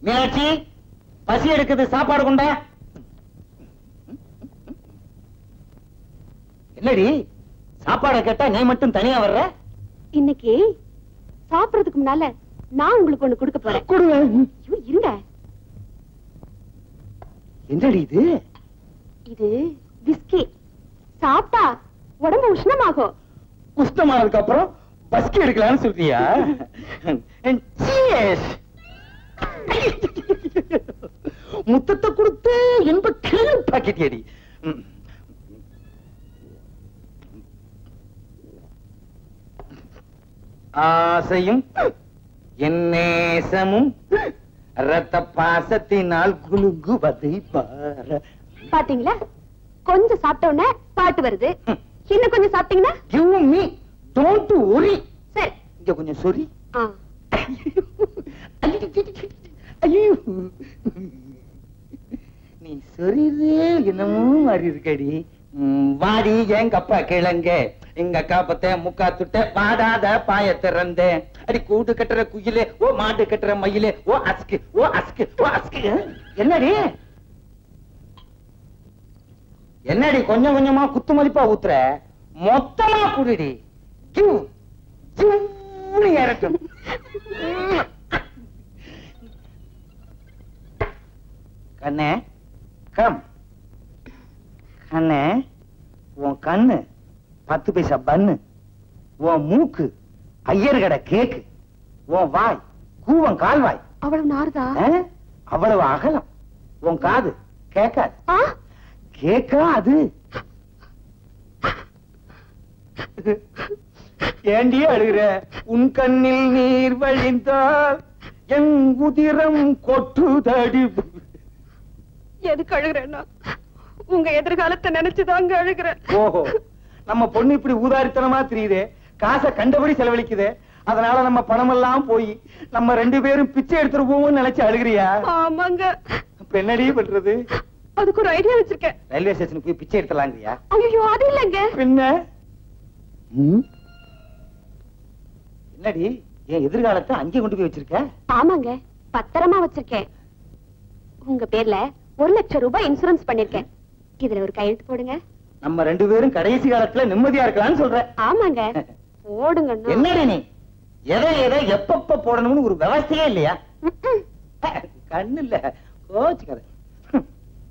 மீனாட்சி, பசி எடுக்குது, சாப்பாடு கொண்டா. என்னடி சாப்பாடு கேட்டா நீ மட்டும் தனியா வர்ற? இன்னைக்கு சாப்பிடறதுக்கு முன்னால நான் உங்களுக்கு ஒண்ணு கொடுக்க போறேன். இருங்க. என்னடி இது? இது விஸ்கி. சாப்பிட்டா உடம்பு உஷ்ணமாகும். உஷ்ணமானதுக்கு அப்புறம் பஸ்கி எடுக்கலாம்னு சொல்றியா? முத்தத்தை கொடுத்து என்ப கிளி பாக்கெட் அடி. ஆசையும் என் நேசமும் ரத்த பாசத்தினால் குலுங்குவதை பார. பாத்தீங்களா, கொஞ்சம் சாப்பிட்ட உடனே பாட்டு வருது. இன்னும் கொஞ்சம் சாப்பிட்டீங்கன்னா give me, don't worry. சரி, இங்க கொஞ்சம் சொரி. ஐயோ, நீ சொரிதே என்னமோ மாதிரி இருக்கடி. வாடி எங்க அப்பா கிழங்க, எங்க அக்கா பத்த முக்கா துட்ட வாடாத பாய திறந்த அடி கூடு கட்டுற குயிலே, ஓ மாடு கட்டுற மயிலே, ஓ அஸ்கு ஓ அஸ்கு ஓ அஸ்கு. என்னடி என்னடி கொஞ்சம் கொஞ்சமா குத்து மதிப்பா ஊத்துற? மொத்தமா குடிடி. இறக்கும். கண்ணே கம். கண்ணே, உன் கண்ணு 10 பைசா பன்னு, உன் மூக்கு ஐயர் கடை கேக்கு, உன் வாய் கூவம் கால்வாய். அவ்வளவு நார்தா? அவ்வளவு அகலம். உன் காது கேட்காது. கேட்காது. ஏண்டி அழுகிற? உன் கண்ணில் நீர் வழிந்தால் என் உதிரம் கொட்டுதடி. எதுக்கு அழுகிறேன்னா உங்க எதிர்காலத்தை நினைச்சுதாங்க அழுகிறேன். ஓஹோ, நம்ம பொண்ணு இப்படி ஊதாரித்தனமா தெரியுதே, காசை கண்டபடி செலவழிக்குதே, அதனால நம்ம பணம் எல்லாம் போய் நம்ம 2 பேரும் பிச்சை எடுத்துருவோம்னு நினைச்சு அழுகிறியா? ஆமாங்க. இப்ப என்னடி பண்றது? அதுக்கு ஒரு ஐடியா வச்சிருக்கேன். ரயில்வே ஸ்டேஷனுக்கு போய் பிச்சை எடுத்துலாங்கிறியா? ஐயோ, அது இல்லங்க. பின்ன என்னடி, என் எதிர்காலத்தை அங்கே கொண்டு போய் வச்சிருக்க? ஆமாங்க, பத்திரமா வச்சிருக்கேன். உங்க பேர்ல 1 லட்சம் ரூபாய் இன்சூரன்ஸ் பண்ணிருக்கேன். இதுல ஒரு கையெழுத்து போடுங்க. நம்ம 2 பேரும் கடைசி காலத்துல நிம்மதியா இருக்கலாம்னு சொல்ற? ஆமாங்க, போடுங்க. என்னடி நீ எதை எதை எப்பப்ப போடணும்னு ஒரு விவசாயே இல்லையா? கண்ணு இல்ல, கோச்சுக்காத.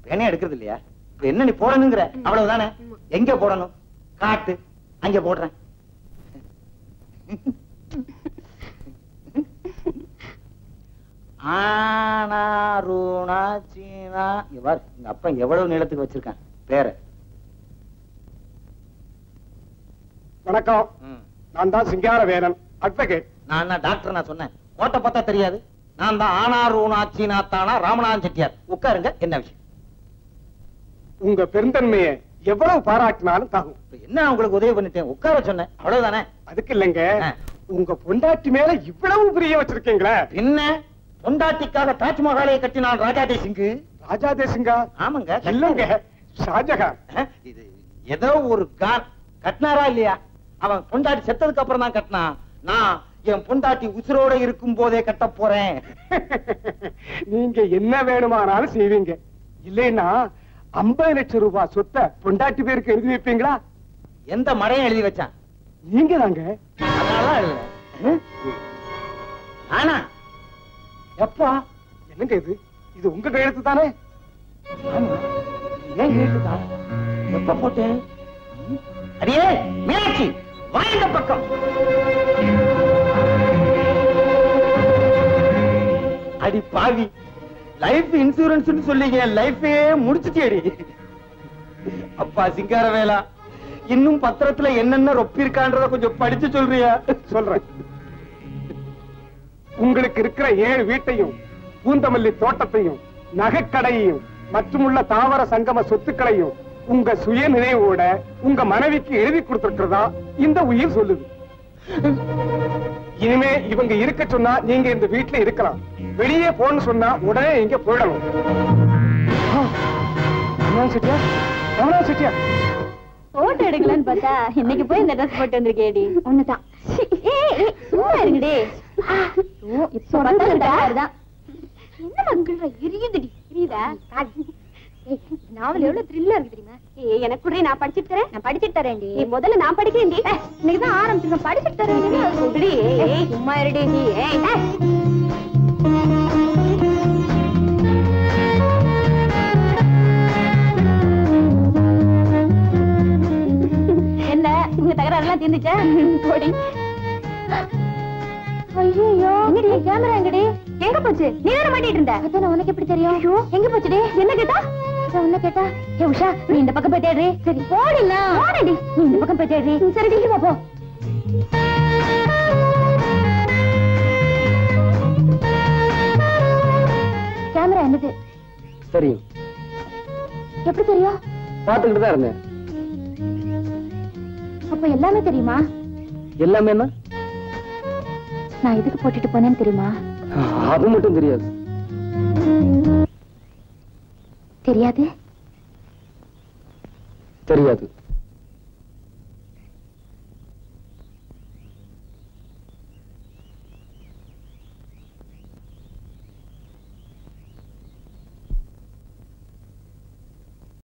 பேனே எடுக்கிறது இல்லையா? இப்ப என்ன நீ போடணுங்கிற? அவ்வளவுதானே. எங்க போடணும் காட்டு, அங்க போடுறேன். ஆனா ரூணா சீனா. எங்க அப்பா எவ்வளவு நீளத்துக்கு வச்சிருக்கான் பேர. வணக்கம், நான் தான் சிங்காரவேலன், அட்வொகேட். நான் டாக்டர். நான் சொன்னேன் கோட்டை பார்த்தா தெரியாது. நான் தான் ஆனார் ஊனாச்சினா தானா ராமநாதன் செட்டியார். உட்காருங்க. என்ன விஷயம்? உங்க பெருந்தன்மையை எவ்வளவு பாராட்டினாலும் தாகும். என்ன உங்களுக்கு உதவி பண்ணிட்டேன், உட்கார சொன்னேன், அவ்வளவுதானே. அதுக்கு இல்லைங்க, உங்க பொண்டாட்டி மேல இவ்வளவு பிரியம் வச்சிருக்கீங்களா? என்ன பொண்டாட்டிக்காக தாஜ்மஹாலை கட்டினான் ராஜா தேசிங்கு. ராஜா தேசிங்கா? ஆமாங்க. இல்லங்க, ஷாஜகான். இது ஏதோ ஒரு கான் கட்டினாரா இல்லையா? அவன் பொண்டாட்டி செத்ததுக்கு அப்புறம் தான் கட்டினான். நான் என் பொண்டாட்டி உசுரோட இருக்கும் போதே கட்ட போறேன். நீங்க என்ன வேணுமானாலும் செய்வீங்க. இல்லைன்னா 50 லட்சம் ரூபாய் சொத்தை பொண்டாட்டி பேருக்கு எழுதி வைப்பீங்களா? எந்த மடையும் எழுதி வச்சான்? நீங்க தாங்க. அதனால ஆனா எப்பா என்னங்க இது? இது உங்க கையெழுத்து தானே? ஏன் கையெழுத்து தான்? எப்ப போட்டேன்? அடியே மீனாட்சி, வாங்க பக்கம். அடி பாவி, லைஃப் இன்சூரன்ஸ் சொல்லி என் லைஃபே முடிச்சுட்டேடி. அப்பா சிங்காரவேலா, இன்னும் பத்திரத்துல என்னென்ன ரொப்பிருக்கான்றத கொஞ்சம் படிச்சு சொல்றியா? சொல்றேன். உங்களுக்கு இருக்கிற 7 வீட்டையும், பூந்தமல்லி தோட்டத்தையும், நகைக்கடையையும் மற்றும் உள்ள தாவர சங்கம சொத்துக்களையும் உங்க சுய நினைவோட உங்க மனைவிக்கு எழுதி கொடுத்திருக்கிறதா இந்த உயிர் சொல்லுது. இனிமே இவங்க இருக்க சொன்னா நீங்க இந்த வீட்டுல இருக்கலாம், வெளியே போன்னு சொன்னா உடனே இங்க போயிடணும். போட்டோ எடுக்கலான்னு பார்த்தா இன்னைக்கு போய் இந்த ட்ரெஸ் போட்டு வந்திருக்கேடி. ஒண்ணுதான். சும்மா இருங்கடி. என்ன மக்கள் எரியுதுடி எரியுதா நாவல் எவ்வளவு த்ரில்லா இருக்கு தெரியுமா? எனக்கு கூட நான் படிச்சிட்டு தரேன். நான் படிச்சிட்டு தரேன்டி. நீ முதல்ல நான் படிக்கிறேன்டி. இன்னைக்கு தான் ஆரம்பிச்சிருக்கேன். படிச்சிட்டு தரேன். சொல்லுடி. சும்மா இருடி நீ. என்ன உங்க தகராறுலாம் தீர்ந்துச்சா? போடி. ஐயோ எங்கடி கேமரா எங்கடி? எங்க போச்சு? நீ வேற மாட்டிட்டு இருந்த. அதான் உனக்கு எப்படி தெரியும்? எங்க போச்சுடி? என்ன கேட்டா? உன்ன கேட்டா ஏ உஷா நீ இந்த பக்கம் போய் தேடுறி. சரி போடினா போடடி. நீ இந்த பக்கம் போய் தேடுறி. சரி டீ போ. கேமரா என்னது? சரி எப்படி தெரியும்? பாத்துக்கிட்டு தான் இருந்தேன். அப்ப எல்லாமே தெரியுமா? எல்லாமே என்ன? நான் எதுக்கு போட்டுட்டு போனேன்னு தெரியுமா? அது மட்டும் தெரியாது. தெரியாது? தெரியாது.